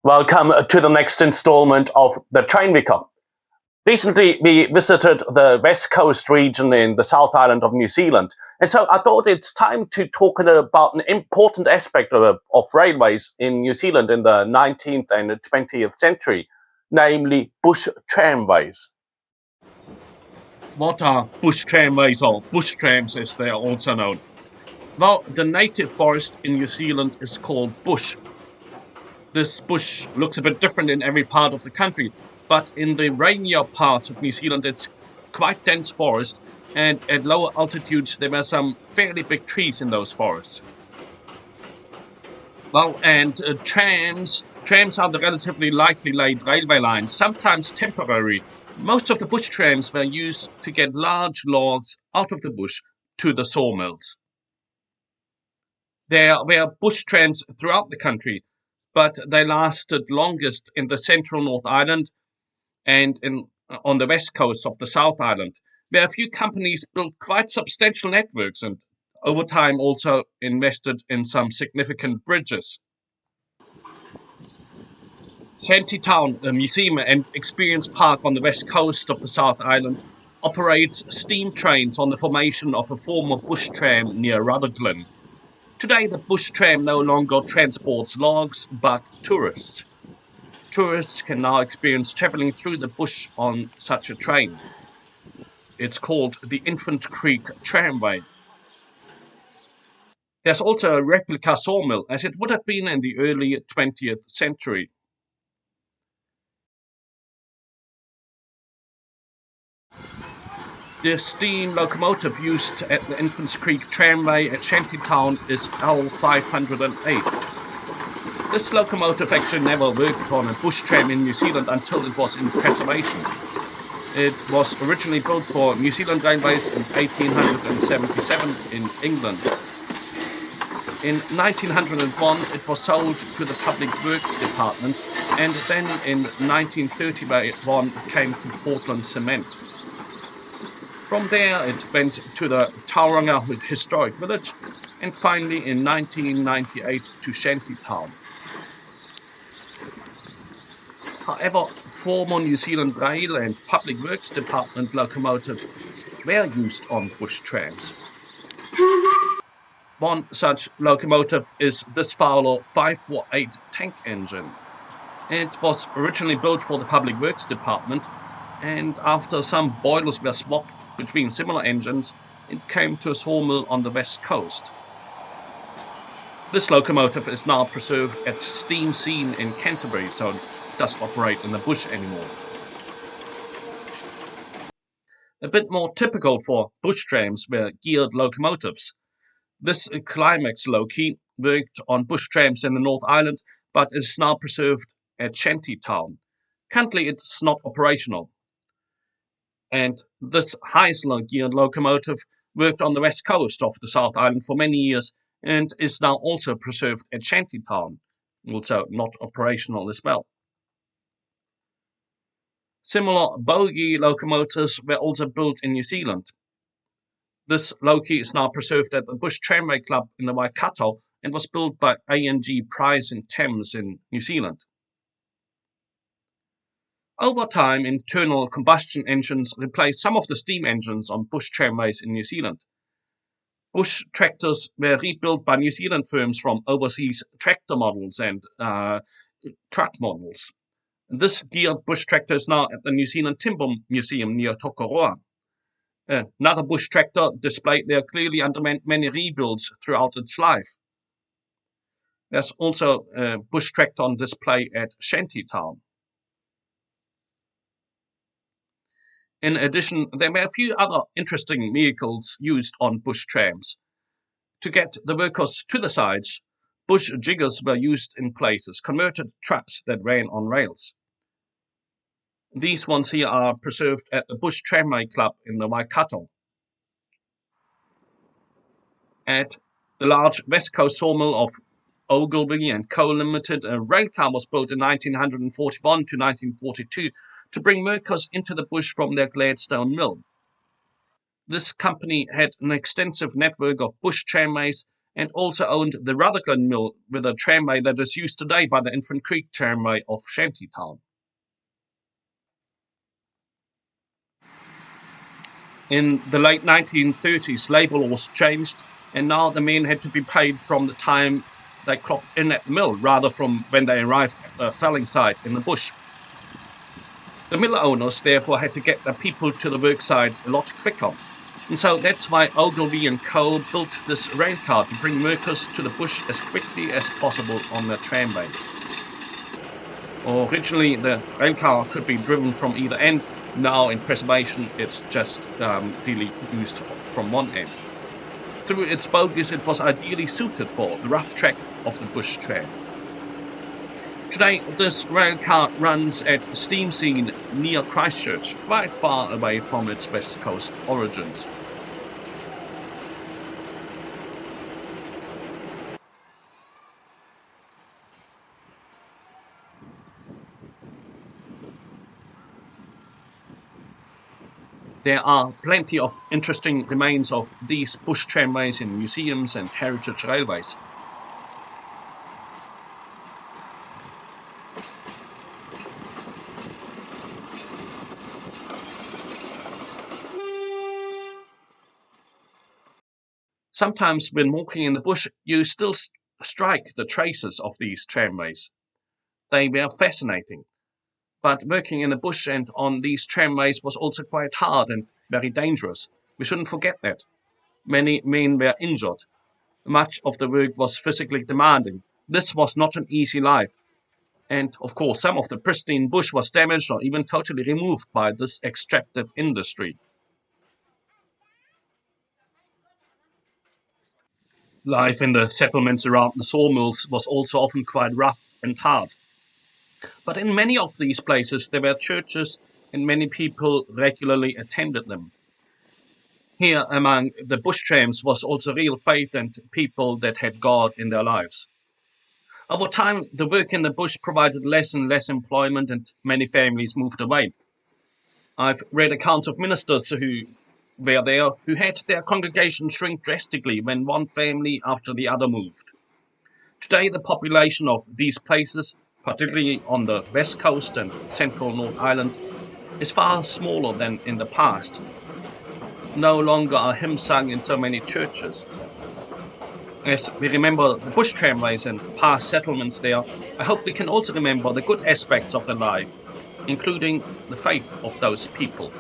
Welcome to the next installment of the Train Vicar. Recently, we visited the West Coast region in the South Island of New Zealand, and so I thought it's time to talk about an important aspect of railways in New Zealand in the 19th and 20th century, namely bush tramways. What are bush tramways, or bush trams as they are also known? Well, the native forest in New Zealand is called bush. This bush looks a bit different in every part of the country, but in the rainier parts of New Zealand it's quite dense forest, and at lower altitudes there were some fairly big trees in those forests. Well, and trams are the relatively lightly laid railway lines, sometimes temporary. Most of the bush trams were used to get large logs out of the bush to the sawmills. There were bush trams throughout the country, but they lasted longest in the central North Island and on the west coast of the South Island, where a few companies built quite substantial networks and over time also invested in some significant bridges. Shantytown, a museum and experience park on the west coast of the South Island, operates steam trains on the formation of a former bush tram near Rutherglen. Today, the bush tram no longer transports logs, but tourists. Tourists can now experience travelling through the bush on such a train. It's called the Infant Creek Tramway. There's also a replica sawmill, as it would have been in the early 20th century. The steam locomotive used at the Infants Creek Tramway at Shantytown is L508. This locomotive actually never worked on a bush tram in New Zealand until it was in preservation. It was originally built for New Zealand Railways in 1877 in England. In 1901 it was sold to the Public Works Department, and then in 1931 it came to Portland Cement. From there it went to the Tauranga Historic Village, and finally in 1998 to Shantytown. However, former New Zealand Rail and Public Works Department locomotives were used on bush trams. One such locomotive is this Fowler 548 tank engine. It was originally built for the Public Works Department, and after some boilers were swapped between similar engines, it came to a sawmill on the west coast. This locomotive is now preserved at Steam Scene in Canterbury, so it doesn't operate in the bush anymore. A bit more typical for bush trams were geared locomotives. This Climax Loki worked on bush trams in the North Island, but is now preserved at Shantytown. Currently it's not operational. And this Heisler geared locomotive worked on the west coast of the South Island for many years and is now also preserved at Shantytown, also not operational as well. Similar bogie locomotives were also built in New Zealand. This Loki is now preserved at the Bush Tramway Club in the Waikato and was built by A&G Price and Thames in New Zealand. Over time, internal combustion engines replaced some of the steam engines on bush tramways in New Zealand. Bush tractors were rebuilt by New Zealand firms from overseas tractor models and truck models. This geared bush tractor is now at the New Zealand Timber Museum near Tokoroa. Another bush tractor displayed there clearly underwent many rebuilds throughout its life. There's also a bush tractor on display at Shantytown. In addition, there were a few other interesting vehicles used on bush trams. To get the workers to the sides, bush jiggers were used in places, converted trucks that ran on rails. These ones here are preserved at the Bush Tramway Club in the Waikato. At the large West Coast sawmill of Ogilvy and Co. Limited, a railcar was built in 1941 to 1942 to bring workers into the bush from their Gladstone mill. This company had an extensive network of bush tramways and also owned the Rutherglen Mill with a tramway that is used today by the Infant Creek Tramway of Shantytown. In the late 1930s, labour laws changed, and now the men had to be paid from the time they clocked in at the mill rather from when they arrived at the felling site in the bush. The mill owners therefore had to get their people to the work sites a lot quicker. And so that's why Ogilvy and Co. built this railcar to bring workers to the bush as quickly as possible on the tramway. Originally, the railcar could be driven from either end. Now in preservation, it's just really used from one end. Through its bogies, it was ideally suited for the rough track of the bush tram. Today, this railcar runs at Steamseen near Christchurch, quite far away from its West Coast origins. There are plenty of interesting remains of these bush tramways in museums and heritage railways. Sometimes when walking in the bush, you still strike the traces of these tramways. They were fascinating. But working in the bush and on these tramways was also quite hard and very dangerous. We shouldn't forget that. Many men were injured. Much of the work was physically demanding. This was not an easy life. And of course, some of the pristine bush was damaged or even totally removed by this extractive industry. Life in the settlements around the sawmills was also often quite rough and hard. But in many of these places there were churches and many people regularly attended them. Here among the bush trams was also real faith and people that had God in their lives. Over time, the work in the bush provided less and less employment and many families moved away. I've read accounts of ministers who were there who had their congregation shrink drastically when one family after the other moved. Today, the population of these places, particularly on the west coast and central North Island, is far smaller than in the past. No longer are hymns sung in so many churches. As we remember the bush tramways and past settlements there, I hope we can also remember the good aspects of their life, including the faith of those people.